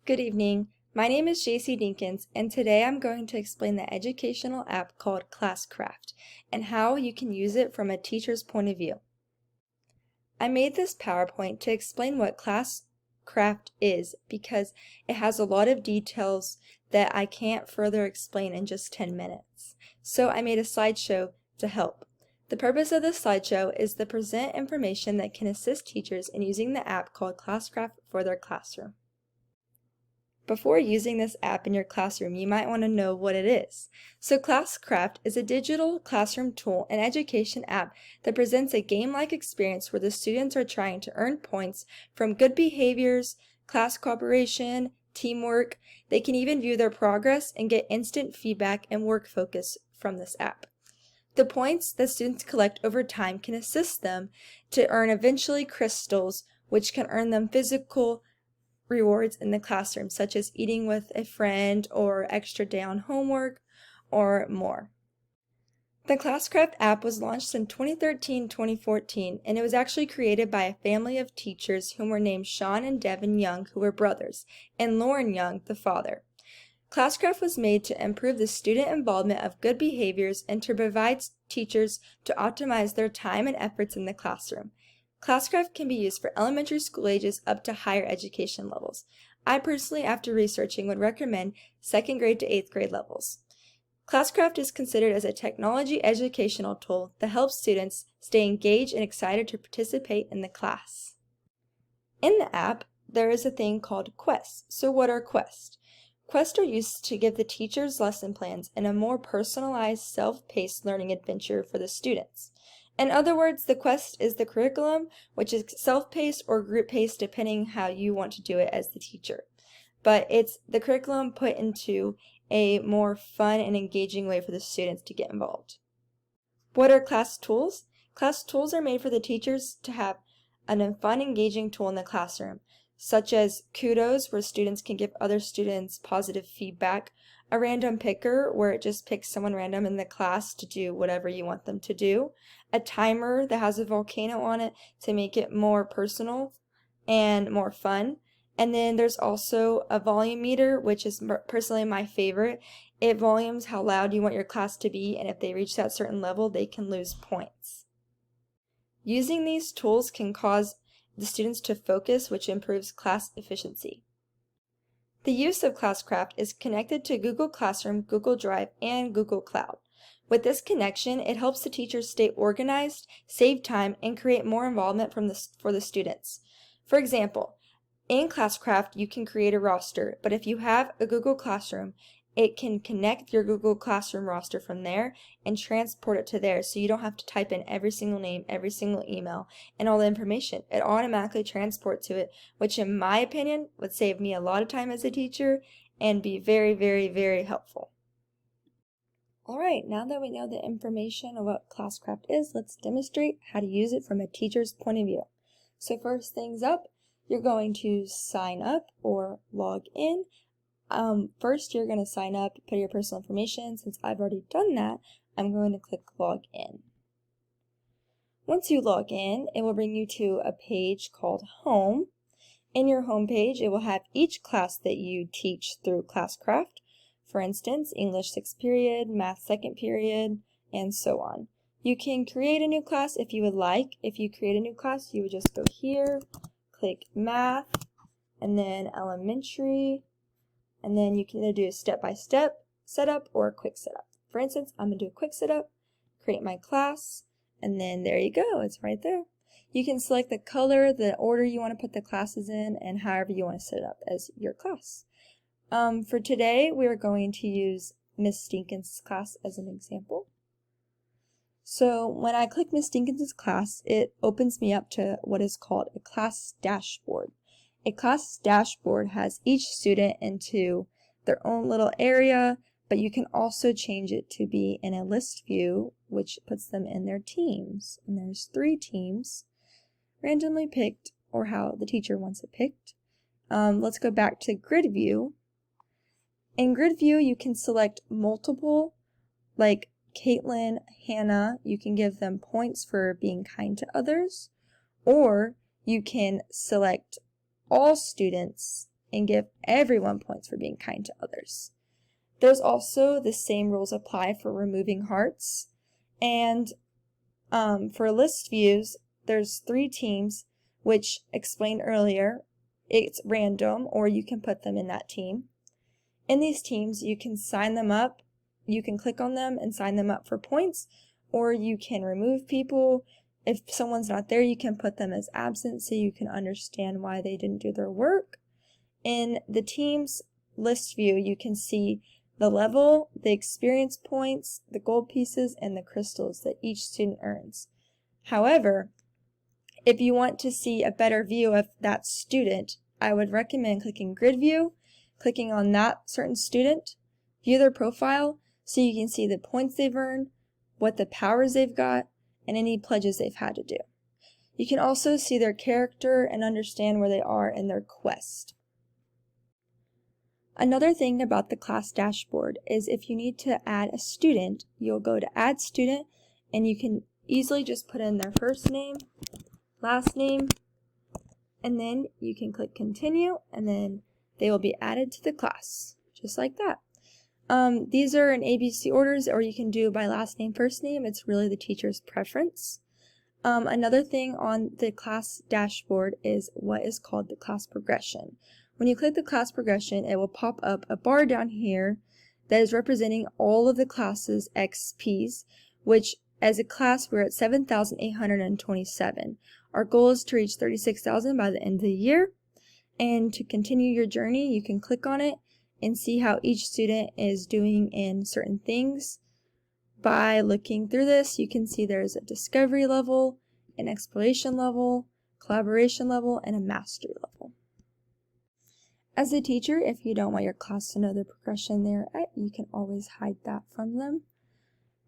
Good evening. My name is JC Dinkins, and today I'm going to explain the educational app called Classcraft and how you can use it from a teacher's point of view. I made this PowerPoint to explain what Classcraft is because it has a lot of details that I can't further explain in just 10 minutes. So I made a slideshow to help. The purpose of this slideshow is to present information that can assist teachers in using the app called Classcraft for their classroom. Before using this app in your classroom, you might want to know what it is. So Classcraft is a digital classroom tool and education app that presents a game-like experience where the students are trying to earn points from good behaviors, class cooperation, teamwork. They can even view their progress and get instant feedback and work focus from this app. The points that students collect over time can assist them to earn eventually crystals, which can earn them physical rewards in the classroom, such as eating with a friend or extra day on homework or more. The Classcraft app was launched in 2013-2014, and it was actually created by a family of teachers whom were named Sean and Devin Young, who were brothers, and Lauren Young, the father. Classcraft was made to improve the student involvement of good behaviors and to provide teachers to optimize their time and efforts in the classroom. Classcraft can be used for elementary school ages up to higher education levels. I personally, after researching, would recommend 2nd grade to 8th grade levels. Classcraft is considered as a technology educational tool that helps students stay engaged and excited to participate in the class. In the app, there is a thing called quests. So what are quests? Quests are used to give the teachers lesson plans and a more personalized, self-paced learning adventure for the students. In other words, the quest is the curriculum, which is self-paced or group-paced depending how you want to do it as the teacher. But it's the curriculum put into a more fun and engaging way for the students to get involved. What are class tools? Class tools are made for the teachers to have a fun, engaging tool in the classroom, such as kudos, where students can give other students positive feedback, a random picker, where it just picks someone random in the class to do whatever you want them to do, a timer that has a volcano on it to make it more personal and more fun, and then there's also a volume meter, which is personally my favorite. It volumes how loud you want your class to be, and if they reach that certain level, they can lose points. Using these tools can cause the students to focus, which improves class efficiency. The use of Classcraft is connected to Google Classroom, Google Drive, and Google Cloud. With this connection, it helps the teachers stay organized, save time, and create more involvement for the students. For example, in Classcraft, you can create a roster, but if you have a Google Classroom, it can connect your Google Classroom roster from there and transport it to there, so you don't have to type in every single name, every single email, and all the information. It automatically transports to it, which in my opinion would save me a lot of time as a teacher and be very, very, very helpful. Alright, now that we know the information of what Classcraft is, let's demonstrate how to use it from a teacher's point of view. So first things up, you're going to sign up or log in. First, you're going to sign up, put your personal information. Since I've already done that, I'm going to click log in. Once you log in, it will bring you to a page called Home. In your home page, it will have each class that you teach through Classcraft. For instance, English 6th period, Math 2nd period, and so on. You can create a new class if you would like. If you create a new class, you would just go here, click Math, and then Elementary. And then you can either do a step-by-step setup or a quick setup. For instance, I'm going to do a quick setup, create my class, and then there you go, it's right there. You can select the color, the order you want to put the classes in, and however you want to set it up as your class. For today, we're going to use Miss Dinkins' class as an example. So when I click Miss Dinkins' class, it opens me up to what is called a class dashboard. A class dashboard has each student into their own little area, but you can also change it to be in a list view, which puts them in their teams. And there's 3 teams, randomly picked, or how the teacher wants it picked. Let's go back to grid view. In grid view, you can select multiple, like Caitlin, Hannah. You can give them points for being kind to others, or you can select all students and give everyone points for being kind to others. There's also the same rules apply for removing hearts. And for list views, there's 3 teams, which explained earlier. It's random, or you can put them in that team. In these teams, you can sign them up. You can click on them and sign them up for points, or you can remove people. If someone's not there, you can put them as absent so you can understand why they didn't do their work. In the team's list view, you can see the level, the experience points, the gold pieces, and the crystals that each student earns. However, if you want to see a better view of that student, I would recommend clicking Grid View, clicking on that certain student, view their profile so you can see the points they've earned, what the powers they've got, and any pledges they've had to do. You can also see their character and understand where they are in their quest. Another thing about the class dashboard is if you need to add a student, you'll go to Add Student, and you can easily just put in their first name, last name, and then you can click Continue, and then they will be added to the class, just like that. These are in ABC orders, or you can do by last name, first name. It's really the teacher's preference. Another thing on the class dashboard is what is called the class progression. When you click the class progression, it will pop up a bar down here that is representing all of the classes XPs, which as a class we're at 7,827. Our goal is to reach 36,000 by the end of the year. And to continue your journey, you can click on it and see how each student is doing in certain things. By looking through this, you can see there's a discovery level, an exploration level, collaboration level, and a mastery level. As a teacher, if you don't want your class to know the progression they're at, you can always hide that from them.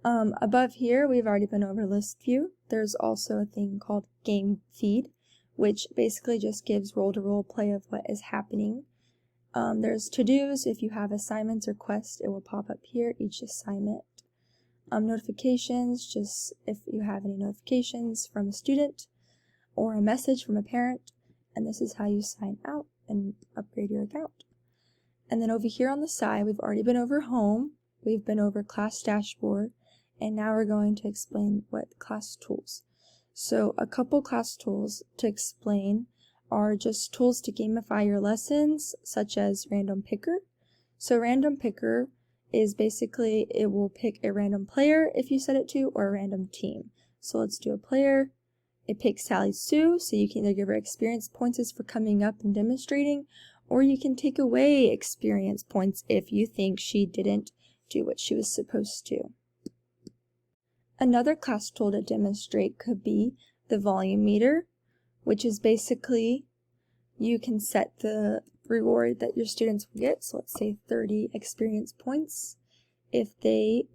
Above here, we've already been over list view. There's also a thing called game feed, which basically just gives roll-to-roll play of what is happening. There's to-dos. If you have assignments or quests, it will pop up here, each assignment. Notifications, just if you have any notifications from a student or a message from a parent, and this is how you sign out and upgrade your account. And then over here on the side, we've already been over home, we've been over class dashboard, and now we're going to explain what class tools. So a couple class tools to explain are just tools to gamify your lessons, such as Random Picker. So Random Picker is basically, it will pick a random player if you set it to, or a random team. So let's do a player. It picks Sally Sue, so you can either give her experience points for coming up and demonstrating, or you can take away experience points if you think she didn't do what she was supposed to. Another class tool to demonstrate could be the volume meter, which is basically you can set the reward that your students will get. So let's say 30 experience points. If they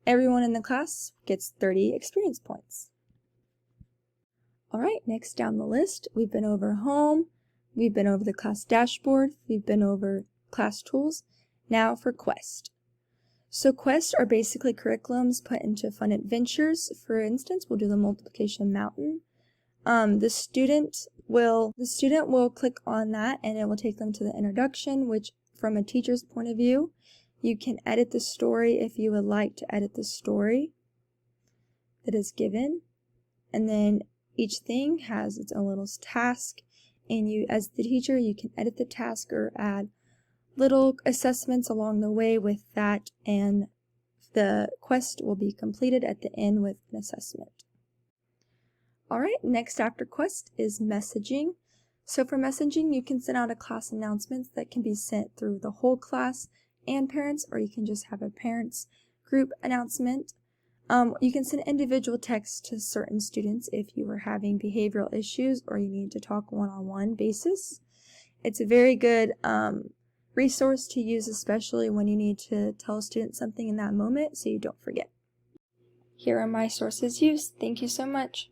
everyone in the class gets 30 experience points. Alright, next down the list, we've been over home, we've been over the class dashboard, we've been over class tools. Now for Quest. So quests are basically curriculums put into fun adventures. For instance, we'll do the multiplication mountain. The student will click on that and it will take them to the introduction, which from a teacher's point of view, you can edit the story if you would like to edit the story that is given. And then each thing has its own little task, and you, as the teacher, you can edit the task or add little assessments along the way with that, and the quest will be completed at the end with an assessment. Alright, next after quest is messaging. So for messaging, you can send out a class announcements that can be sent through the whole class and parents, or you can just have a parents group announcement. You can send individual texts to certain students if you are having behavioral issues or you need to talk one-on-one basis. It's a very good resource to use, especially when you need to tell a student something in that moment so you don't forget. Here are my sources used. Thank you so much.